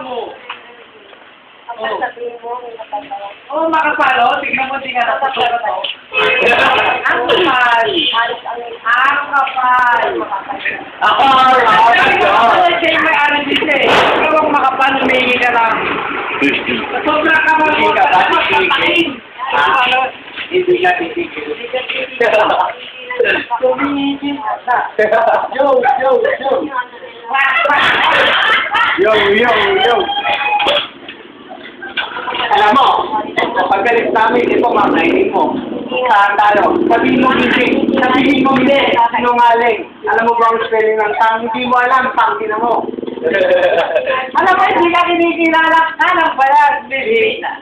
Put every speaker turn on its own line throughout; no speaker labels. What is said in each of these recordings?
mo.
Ang sabihin mo, may nakatawa.
Oo, makapalo. Tignan mo, di ka nakatulog mo. Ang kapal. Ang kapal.
Ako,
Siya yung may-ari dito eh. Ikaw ang makapal, humingi ka lang. Sobrang ka mo.
Hindi ka ba titigil? Hindi ka titigil.
Tumigil ka.
Yo! Alam mo, pagkalit namin, ito mamainin mo. Saan tayo? Sabihin mo hindi. Sabihin mo hindi. Sinungaling. Alam mo ba ang spelling ng tang? Hindi mo alam, tangin na mo.
Alam mo, hindi ka kinikilala. Alam pala, hindi na.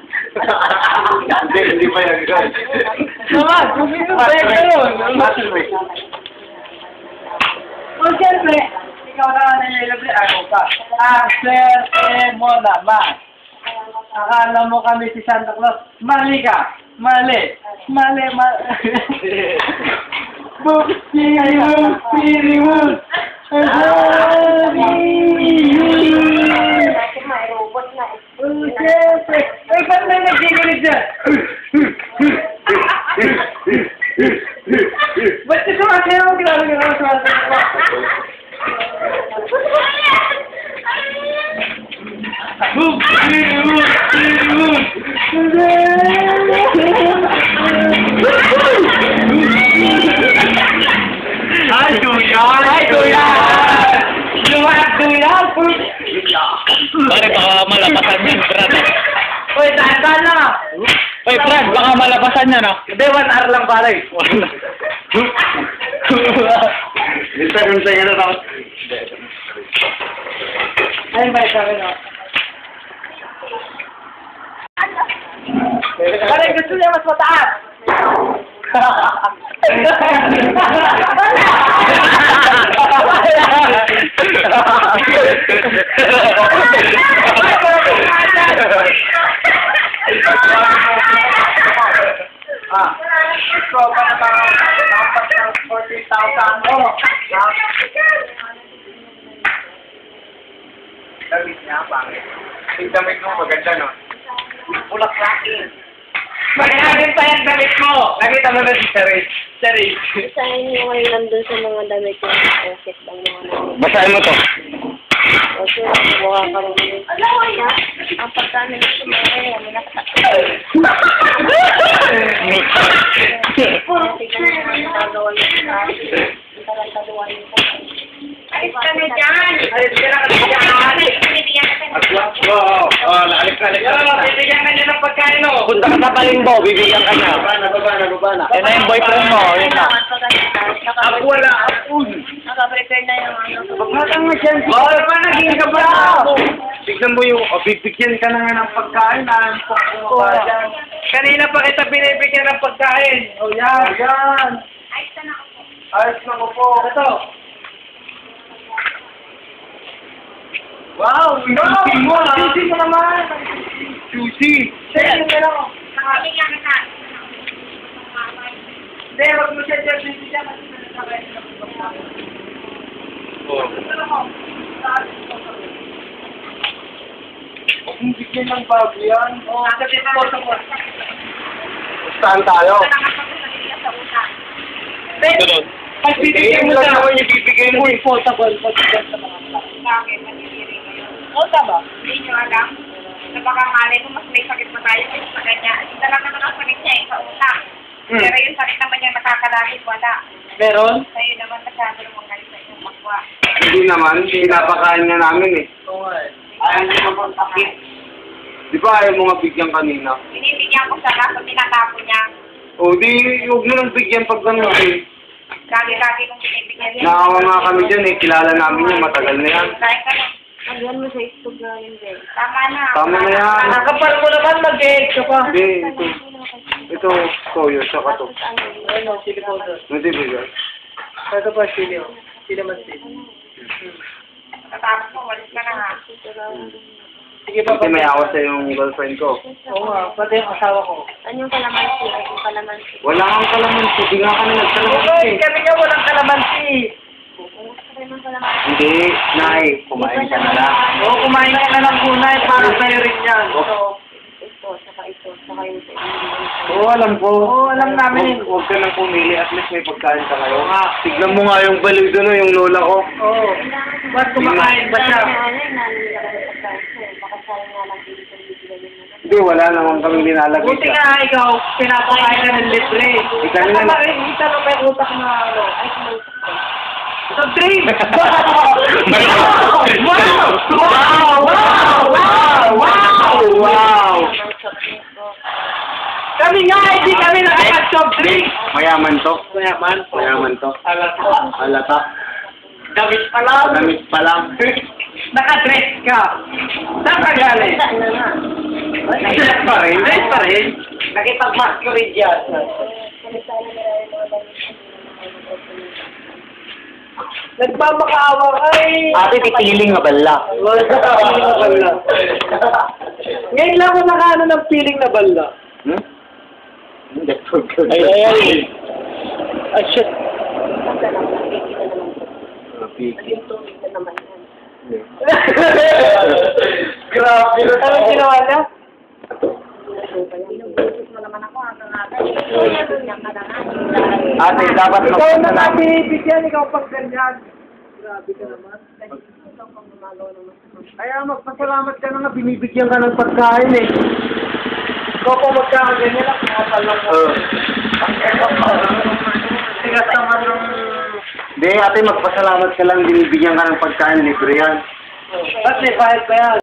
Hindi pa yan, guys.
Naman, kung sino ba yun? O, siyempre, ikaw na nangyayabli, ako pa. Swerte mo naman. Akala mo kami si Santa Claus. Mali ka. Mali. Pirimun.
May robot na eh.
Siyempre. Eh, ba't may nagkikilig dyan? Ba't ka sumasaya mo? Grabe ka naman sumasaya mo.
Ay, kuya!
Pare, baka malapasan yan, Brad.
Uy, tahan lang ah.
Uy, Brad, baka malapasan yan, ah.
Hindi, 1 hour lang pare.
Minsan nga na tapos.
Ayun ba, sabi no? Pare, gusto niya mas mataas. Ito pa na parang 14,000 mo.
Damit niya, pangit. Yung damit mo, maganda, no?
Ulak lakin. Magkagin pa yung damit mo. Nakita mo na si Charis.
Isahin nyo ngayon nandun sa mga damit yung pocket lang mga namin.
Basahin mo to.
Kasi mukha ka rin. Alam mo yan? Ang pagkano nito mga ngayon, may nakatawa. Tignan mo ang tagawa niya sa ang tagawa niya sa alis ka na dyan!
Alis ka na kasi dyan!
Wow! Oh, naalis ka.
Bibigyan ka niya ng pagkain o!
Punta ka sa Palimbo, bibigyan ka niya.
Nababa na.
Yan na yung boyfriend mo, yun na.
Ako wala, apun.
Naka-prepare na yung ano.
Pagkatang nga siya.
Oh, ano ba naging ka ba?
Tignan mo yung, bibigyan ka na nga ng pagkain. Naampok mo ba dyan?
Kanina pa kita binibigyan ng pagkain.
Oh, yan. Ayos na ko po.
Ito.
Wow, juicy mo ah.
Juicy mo naman.
Juicy.
Sige, yun lang. Hindi, wag mo siya dyan. Juicy siya.
Kung bigyan ng bago yan.
Oh, sa disposal mo.
Saan tayo?
Sunod.
Pag bibigyan mo
lang
siya,
naman yung bibigay mo eh.
disposable pag bigyan sa mga tao.
Bakit? Nangyayari ngayon.
O, tama.
Hindi nyo alam. Na baka malay mo, mas may sakit pa tayo kasi sa kanya. Isa lang naman ang sakit niya eh, sa utak. Pero yung sakit naman niya nakakalahit, wala.
Meron?
Sa'yo naman masyado naman kayo sa inyong magwa.
Hindi naman, pinapakain nga namin eh.
Oo nga eh.
Ayaw niyo naman sakit. Di ba ayaw mo nga bigyan kanina?
Binibigyan ko siya kaso tinatapo niya.
O di, huwag mo lang bigyan pag gano'n eh.
Lagi-lagi kong binibigyan niya.
Nakawa nga kami dyan eh, kilala namin yan, matagal na yan.
Kahit ka na. Magyan mo sa istog na rin, Ben. Tama na.
Tama na yan.
Ang kapal mo naman, mag-egg ka pa.
Hindi, ito, toyo, saka to.
Ano, chili powder.
Hindi bigyan.
Ito pa, chili. Chili mastic.
Katapos mo, walis ka na ha.
Sige pa,
Kasi may awas sa yung girlfriend ko.
Oo nga, pati yung asawa ko.
Ano yung kalamansi? Ay, yung kalamansi.
Wala kang kalamansi, di nga kami
Uy,
nagkalamansi.
kami nga walang kalamansi.
Gusto rin ng
Hindi, Nay. Kumain ka na lang.
Oo, kumain ka na ng kunay para sa'yo rin yan.
Oo, alam ko.
Oo, alam namin.
Huwag ka nang pumili. At least may pagkain ka kayo. Tignan mo nga yung baliw doon, yung lola ko.
Oo. Ba't kumakain ba siya?
Hindi, wala naman kaming linalagay
Buti
siya.
nga ikaw, pinapakain ka ng libre.
Ikaw na lang.
Kita na may utak na ano. Soft drink!
Wow!
Kami nga, hindi kami nakapag-soft drink!
Mayaman to.
Mayaman.
Mayaman to.
Alata.
Alata.
Damit pa lang.
Damit pa lang.
Nakadress ka. Saan ka galing?
Dress pa rin.
Dress pa rin. Nakipag-masquerade yan. Nagmamakaawa ay...
Ate, titiling na bala.
Wala ka feeling na bala. Ngayon lang ako nakaano ng feeling na bala.
Hmm?
Ay, ay, ay. Ay, shit.
Grabe. Anong ginawa niya?
Ate, dapat
Ikaw na nga binibigyan, ikaw pang ganyan. Grabe ka naman. Kaya magpasalamat ka na nga, binibigyan ka ng pagkain eh. Ikaw pa magkakaganyan lang, kapal lang mo. Tigas naman ng...
Hindi, ate, magpasalamat ka lang, binibigyan ka ng pagkain, libre yan.
Ba't may bahid ba yan?